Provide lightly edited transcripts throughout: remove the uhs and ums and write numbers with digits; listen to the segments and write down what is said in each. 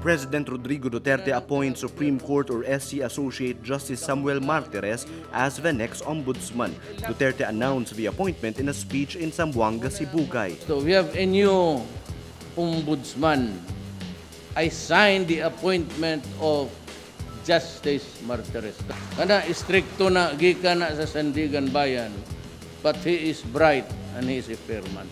President Rodrigo Duterte appoints Supreme Court or SC Associate Justice Samuel Martires as the next ombudsman. Duterte announced the appointment in a speech in Zamboanga, Sibugay. So we have a new ombudsman. I signed the appointment of Justice Martires. Kana istrikto na gikan na sa Sandigan Bayan, but he is bright and he is a fair man.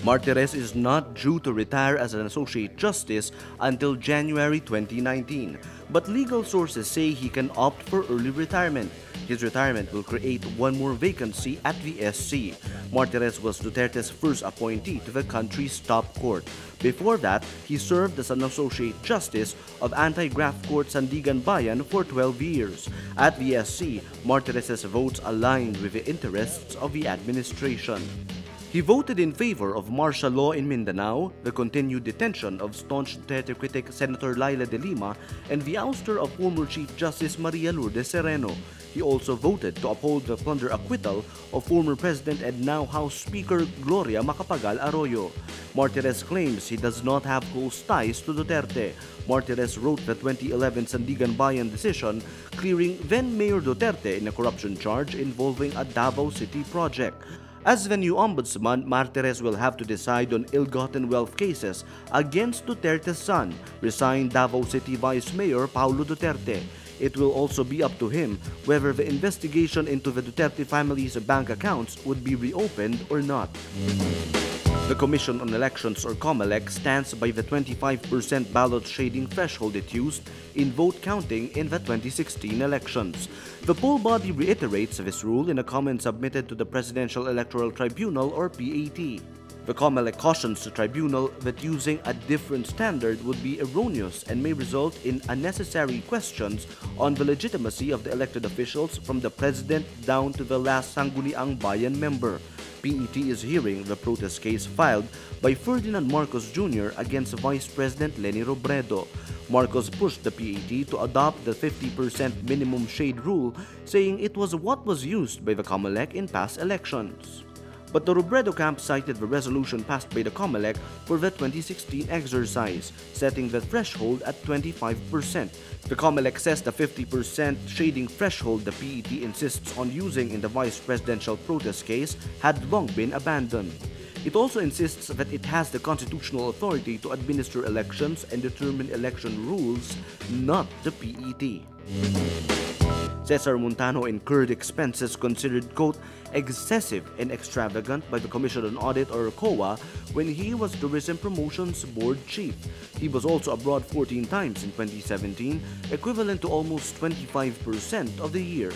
Martires is not due to retire as an Associate Justice until January 2019, but legal sources say he can opt for early retirement. His retirement will create one more vacancy at the SC. Martires was Duterte's first appointee to the country's top court. Before that, he served as an Associate Justice of Anti-Graft Court Sandigan Bayan for 12 years. At the SC, Martires' votes aligned with the interests of the administration. He voted in favor of martial law in Mindanao, the continued detention of staunch Duterte critic Senator Laila de Lima, and the ouster of former Chief Justice Maria Lourdes Sereno. He also voted to uphold the plunder acquittal of former President and now House Speaker Gloria Macapagal Arroyo. Martires claims he does not have close ties to Duterte. Martires wrote the 2011 Sandigan Bayan decision clearing then-Mayor Duterte in a corruption charge involving a Davao City project. As the new ombudsman, Martires will have to decide on ill-gotten wealth cases against Duterte's son, resigned Davao City Vice Mayor Paulo Duterte. It will also be up to him whether the investigation into the Duterte family's bank accounts would be reopened or not. The Commission on Elections or COMELEC stands by the 25% ballot shading threshold it used in vote counting in the 2016 elections. The poll body reiterates this rule in a comment submitted to the Presidential Electoral Tribunal or PAT. The COMELEC cautions the tribunal that using a different standard would be erroneous and may result in unnecessary questions on the legitimacy of the elected officials from the President down to the last Sangguniang Bayan member. PET is hearing the protest case filed by Ferdinand Marcos Jr. against Vice President Leni Robredo. Marcos pushed the PET to adopt the 50% minimum shade rule, saying it was what was used by the COMELEC in past elections. But the Robredo camp cited the resolution passed by the COMELEC for the 2016 exercise, setting the threshold at 25%. The COMELEC says the 50% shading threshold the PET insists on using in the vice presidential protest case had long been abandoned. It also insists that it has the constitutional authority to administer elections and determine election rules, not the PET. Cesar Montano incurred expenses considered, quote, excessive and extravagant by the Commission on Audit or COA when he was Tourism Promotions Board Chief. He was also abroad 14 times in 2017, equivalent to almost 25% of the year.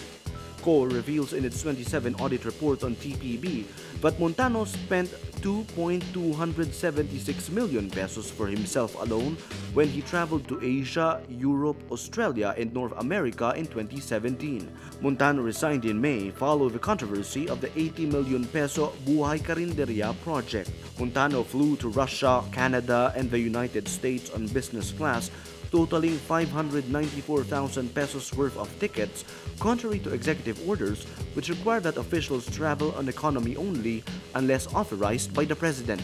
COA reveals in its 27 audit report on TPB that Montano spent 2.276 million pesos for himself alone when he traveled to Asia, Europe, Australia, and North America in 2017. Montano resigned in May following the controversy of the 80 million peso Buhay Karinderya project. Montano flew to Russia, Canada, and the United States on business class, totaling 594,000 pesos worth of tickets, contrary to executive orders which require that officials travel on economy only unless authorized by the president.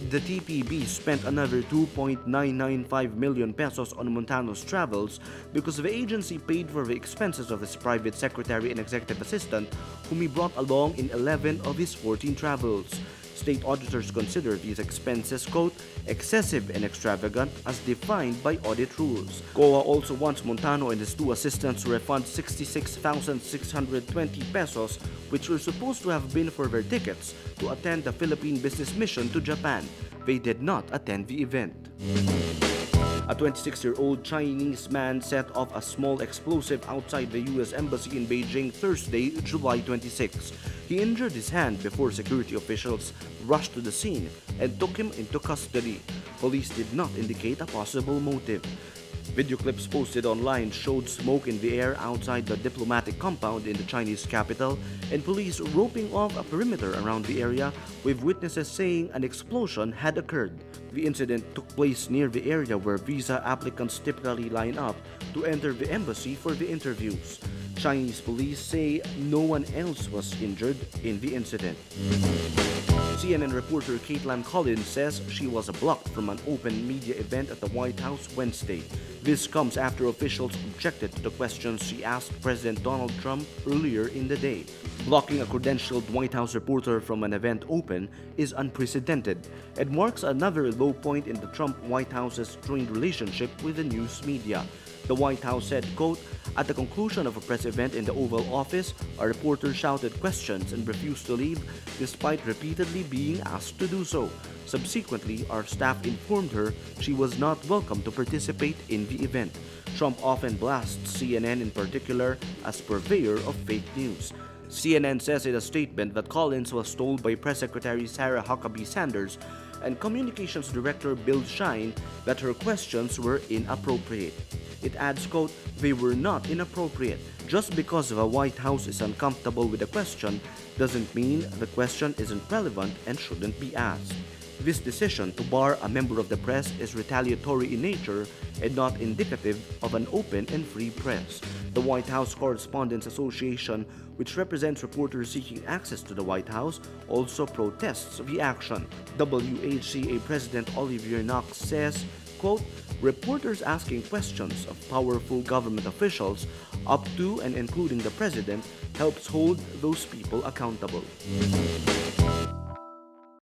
The TPB spent another 2.995 million pesos on Montano's travels because the agency paid for the expenses of his private secretary and executive assistant, whom he brought along in 11 of his 14 travels. State auditors consider these expenses, quote, excessive and extravagant as defined by audit rules. COA also wants Montano and his two assistants to refund 66,620 pesos, which were supposed to have been for their tickets to attend the Philippine business mission to Japan. They did not attend the event. A 26-year-old Chinese man set off a small explosive outside the U.S. Embassy in Beijing Thursday, July 26. He injured his hand before security officials rushed to the scene and took him into custody. Police did not indicate a possible motive. Video clips posted online showed smoke in the air outside the diplomatic compound in the Chinese capital and police roping off a perimeter around the area, with witnesses saying an explosion had occurred. The incident took place near the area where visa applicants typically line up to enter the embassy for the interviews. Chinese police say no one else was injured in the incident. CNN reporter Caitlin Collins says she was blocked from an open media event at the White House Wednesday. This comes after officials objected to the questions she asked President Donald Trump earlier in the day. Blocking a credentialed White House reporter from an event open is unprecedented and marks another low point in the Trump-White House's strained relationship with the news media. The White House said, quote, "At the conclusion of a press event in the Oval Office, a reporter shouted questions and refused to leave despite repeatedly being asked to do so. Subsequently, our staff informed her she was not welcome to participate in the event." Trump often blasts CNN in particular as purveyor of fake news. CNN says in a statement that Collins was told by Press Secretary Sarah Huckabee Sanders and Communications Director Bill Shine that her questions were inappropriate. It adds, quote, "They were not inappropriate. Just because the White House is uncomfortable with a question doesn't mean the question isn't relevant and shouldn't be asked. This decision to bar a member of the press is retaliatory in nature and not indicative of an open and free press." The White House Correspondents Association, which represents reporters seeking access to the White House, also protests the action. WHCA President Olivier Knox says, quote, "Reporters asking questions of powerful government officials up to and including the president helps hold those people accountable."